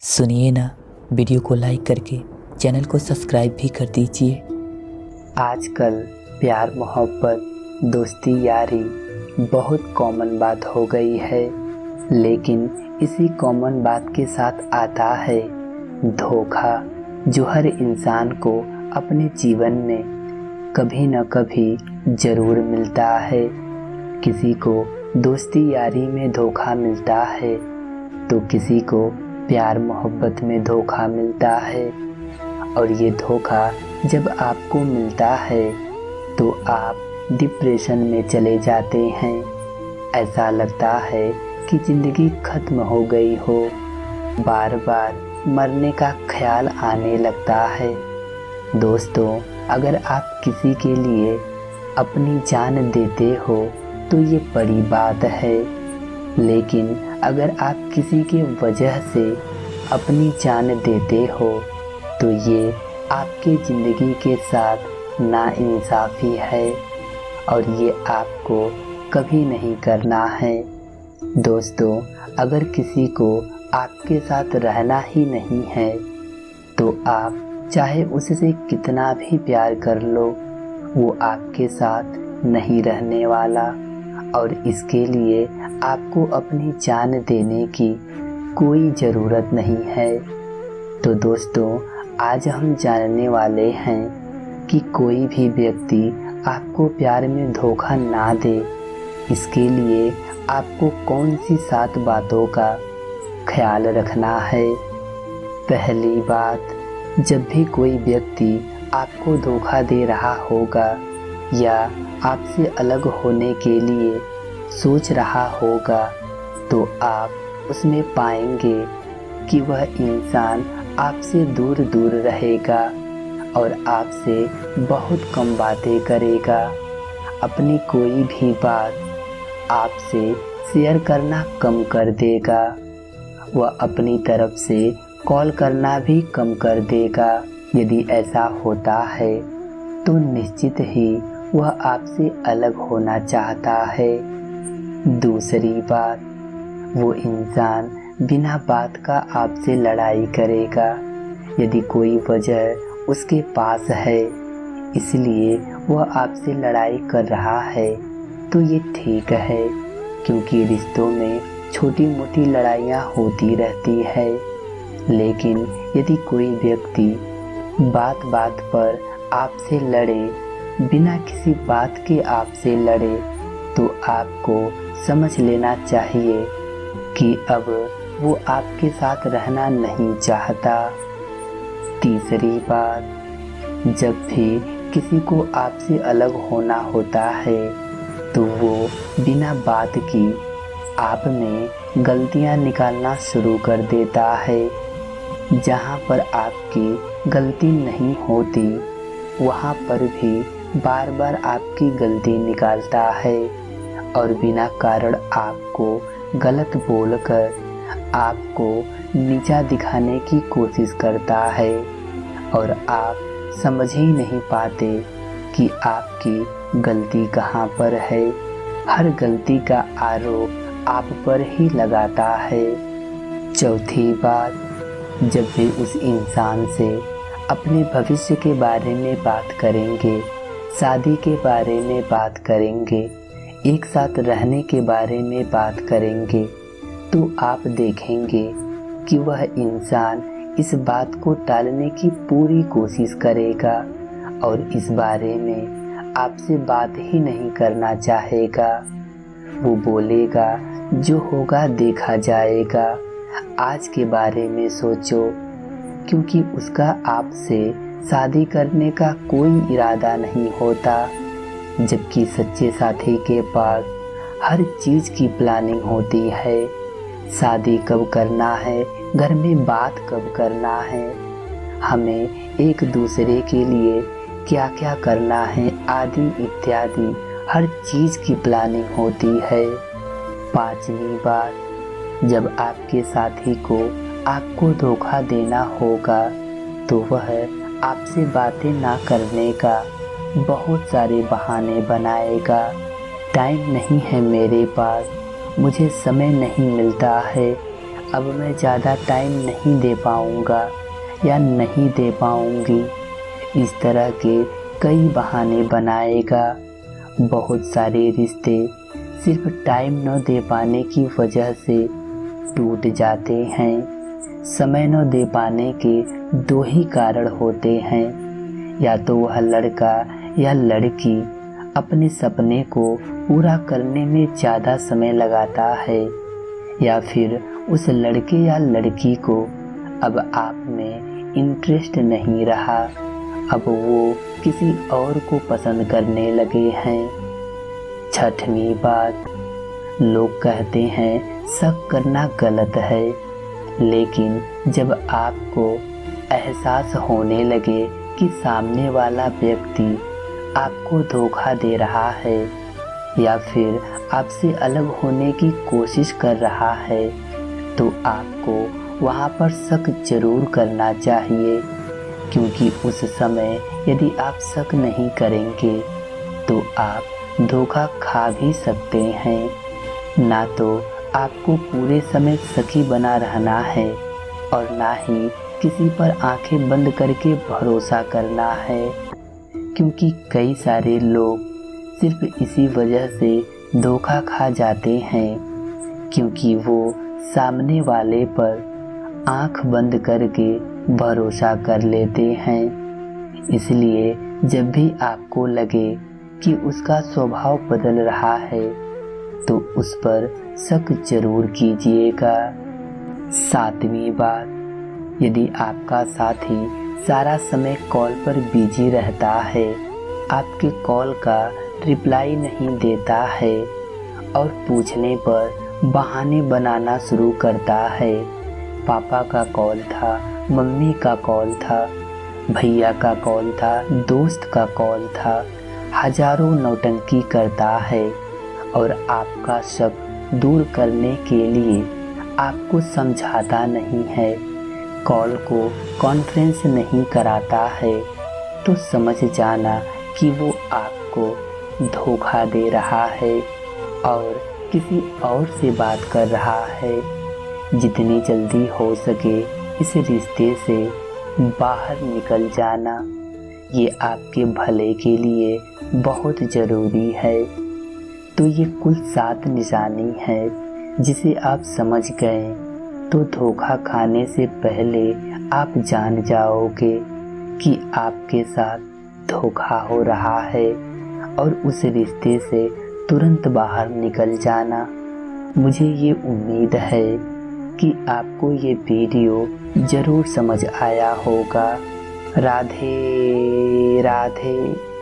सुनिए ना, वीडियो को लाइक करके चैनल को सब्सक्राइब भी कर दीजिए। आजकल प्यार मोहब्बत दोस्ती यारी बहुत कॉमन बात हो गई है, लेकिन इसी कॉमन बात के साथ आता है धोखा, जो हर इंसान को अपने जीवन में कभी न कभी ज़रूर मिलता है। किसी को दोस्ती यारी में धोखा मिलता है तो किसी को प्यार मोहब्बत में धोखा मिलता है। और ये धोखा जब आपको मिलता है तो आप डिप्रेशन में चले जाते हैं। ऐसा लगता है कि ज़िंदगी खत्म हो गई हो, बार बार मरने का ख्याल आने लगता है। दोस्तों, अगर आप किसी के लिए अपनी जान देते हो तो ये बड़ी बात है, लेकिन अगर आप किसी के वजह से अपनी जान देते हो तो ये आपके ज़िंदगी के साथ नाइंसाफ़ी है और ये आपको कभी नहीं करना है। दोस्तों, अगर किसी को आपके साथ रहना ही नहीं है तो आप चाहे उससे कितना भी प्यार कर लो, वो आपके साथ नहीं रहने वाला और इसके लिए आपको अपनी जान देने की कोई ज़रूरत नहीं है। तो दोस्तों, आज हम जानने वाले हैं कि कोई भी व्यक्ति आपको प्यार में धोखा ना दे, इसके लिए आपको कौन सी 7 बातों का ख्याल रखना है। पहली बात, जब भी कोई व्यक्ति आपको धोखा दे रहा होगा या आपसे अलग होने के लिए सोच रहा होगा तो आप उसमें पाएंगे कि वह इंसान आपसे दूर दूर रहेगा और आपसे बहुत कम बातें करेगा। अपनी कोई भी बात आपसे शेयर करना कम कर देगा। वह अपनी तरफ से कॉल करना भी कम कर देगा। यदि ऐसा होता है तो निश्चित ही वह आपसे अलग होना चाहता है। दूसरी बात, वो इंसान बिना बात का आपसे लड़ाई करेगा। यदि कोई वजह उसके पास है इसलिए वह आपसे लड़ाई कर रहा है तो ये ठीक है, क्योंकि रिश्तों में छोटी मोटी लड़ाइयाँ होती रहती है। लेकिन यदि कोई व्यक्ति बात बात पर आपसे लड़े, बिना किसी बात के आपसे लड़े, तो आपको समझ लेना चाहिए कि अब वो आपके साथ रहना नहीं चाहता। तीसरी बात, जब भी किसी को आपसे अलग होना होता है तो वो बिना बात की आप में गलतियां निकालना शुरू कर देता है। जहाँ पर आपकी गलती नहीं होती वहाँ पर भी बार बार आपकी गलती निकालता है और बिना कारण आपको गलत बोलकर आपको नीचा दिखाने की कोशिश करता है और आप समझ ही नहीं पाते कि आपकी गलती कहाँ पर है। हर गलती का आरोप आप पर ही लगाता है। चौथी बात, जब भी उस इंसान से अपने भविष्य के बारे में बात करेंगे, शादी के बारे में बात करेंगे, एक साथ रहने के बारे में बात करेंगे, तो आप देखेंगे कि वह इंसान इस बात को टालने की पूरी कोशिश करेगा और इस बारे में आपसे बात ही नहीं करना चाहेगा। वो बोलेगा, जो होगा देखा जाएगा, आज के बारे में सोचो, क्योंकि उसका आपसे शादी करने का कोई इरादा नहीं होता। जबकि सच्चे साथी के पास हर चीज़ की प्लानिंग होती है। शादी कब करना है, घर में बात कब करना है, हमें एक दूसरे के लिए क्या क्या करना है, आदि इत्यादि हर चीज़ की प्लानिंग होती है। पांचवी बात, जब आपके साथी को आपको धोखा देना होगा तो वह आपसे बातें ना करने का बहुत सारे बहाने बनाएगा। टाइम नहीं है मेरे पास, मुझे समय नहीं मिलता है, अब मैं ज़्यादा टाइम नहीं दे पाऊँगा या नहीं दे पाऊँगी। इस तरह के कई बहाने बनाएगा। बहुत सारे रिश्ते सिर्फ टाइम न दे पाने की वजह से टूट जाते हैं। समय न दे पाने के दो ही कारण होते हैं, या तो वह लड़का या लड़की अपने सपने को पूरा करने में ज़्यादा समय लगाता है, या फिर उस लड़के या लड़की को अब आप में इंटरेस्ट नहीं रहा, अब वो किसी और को पसंद करने लगे हैं। छठवीं बात, लोग कहते हैं शक करना गलत है, लेकिन जब आपको एहसास होने लगे कि सामने वाला व्यक्ति आपको धोखा दे रहा है या फिर आपसे अलग होने की कोशिश कर रहा है, तो आपको वहाँ पर शक जरूर करना चाहिए, क्योंकि उस समय यदि आप शक नहीं करेंगे तो आप धोखा खा भी सकते हैं। ना तो आपको पूरे समय सखी बना रहना है और ना ही किसी पर आंखें बंद करके भरोसा करना है, क्योंकि कई सारे लोग सिर्फ इसी वजह से धोखा खा जाते हैं, क्योंकि वो सामने वाले पर आंख बंद करके भरोसा कर लेते हैं। इसलिए जब भी आपको लगे कि उसका स्वभाव बदल रहा है तो उस पर शक जरूर कीजिएगा। सातवीं बात, यदि आपका साथी सारा समय कॉल पर बिजी रहता है, आपके कॉल का रिप्लाई नहीं देता है और पूछने पर बहाने बनाना शुरू करता है, पापा का कॉल था, मम्मी का कॉल था, भैया का कॉल था, दोस्त का कॉल था, हजारों नौटंकी करता है और आपका शक दूर करने के लिए आपको समझाता नहीं है, कॉल को कॉन्फ्रेंस नहीं कराता है, तो समझ जाना कि वो आपको धोखा दे रहा है और किसी और से बात कर रहा है। जितनी जल्दी हो सके इस रिश्ते से बाहर निकल जाना, ये आपके भले के लिए बहुत ज़रूरी है। तो ये कुल 7 निशानी है जिसे आप समझ गए तो धोखा खाने से पहले आप जान जाओगे कि आपके साथ धोखा हो रहा है और उस रिश्ते से तुरंत बाहर निकल जाना। मुझे ये उम्मीद है कि आपको ये वीडियो ज़रूर समझ आया होगा। राधे राधे।